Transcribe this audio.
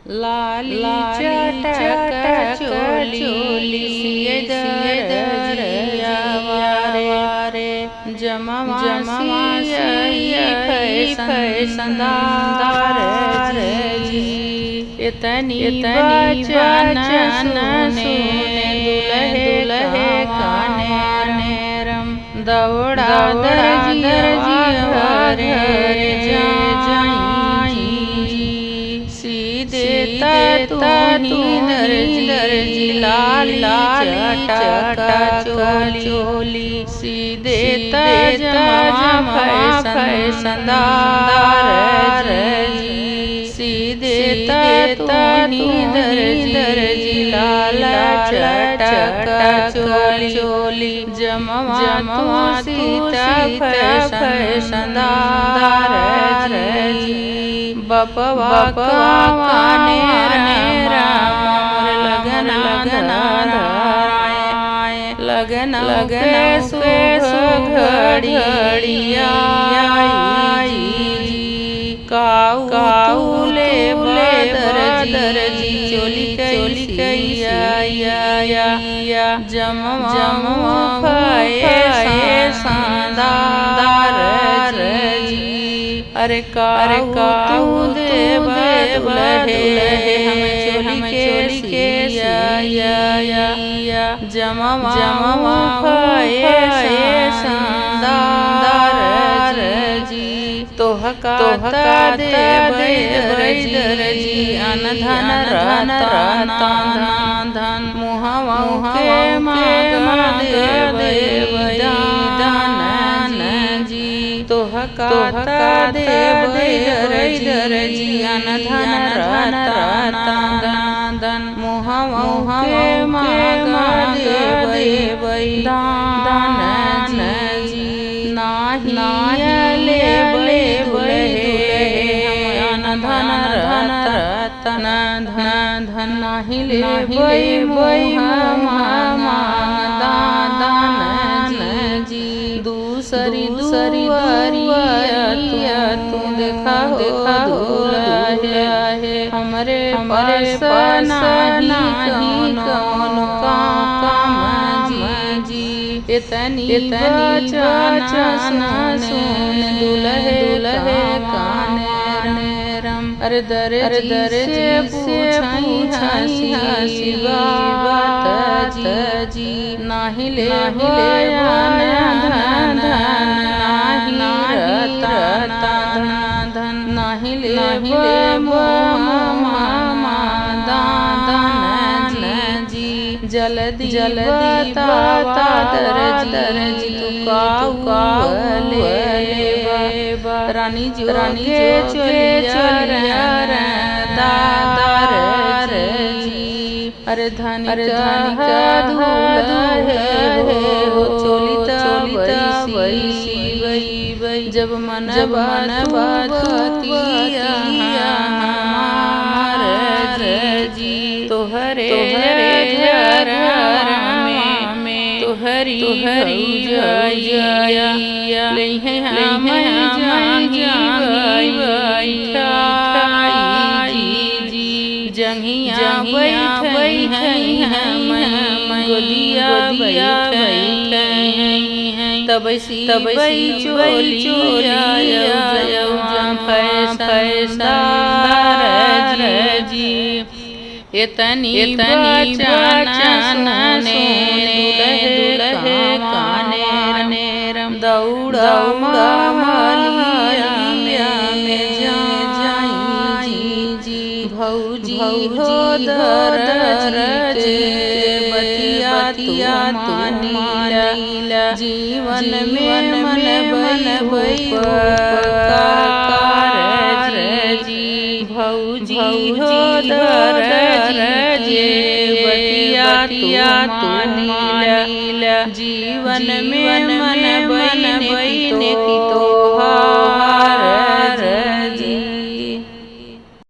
लाली चटक चोली दरिया वारे जमवासी फैसंदार जी इतनी बचन सुने दुल्हे काने रम दौड़ा दर्जिया हरे जाई सीधे तू दर्जी लाली चटक चोली सीधे जमा फैसंदार जी सीधे तू दर्जी लाला चटक चोली जमवा सीता फैसंदार जी बपवा काने राम लगन सुख घड़िया काऊले दर्जी चोली कैया जमवा फैसंदार जी अरे काऊ देव दुल्हे हम चोली के सिया जमवा फैसंदार जी तोहका दर्जी अनधन धन मुहवा के देव दान जी तोहका दर्जी अनधन धन मुहवा के देव दान जी नाही धन नाही ले दान जी दूसरी तू देखा है हमरे पास कौन काम जी इतनी बचन सुन दुल्हे काने अरे दर से पूछी बात जी नाही ले धन नाही ले दान जी जल्दी बता दर्जी तू काले रानी जो चलिया दादार जी अरे धनी का दूल्हे हो चोली वही जब मन बतिया जी तोहरे घर में तोहरी जया ले हम जी जंगिया बैठी हैं गोदिया तब चोलिया फैसंदार जी इतनी बचन दुल्हे काने रम दौड़ा मलिया में जाई जी भौजी हो दर्जी बतिया तू मानीला जीवन में मन उपकार जी भौजी हो दर्जी बतिया तू मानीला जीवन में मन की तोहार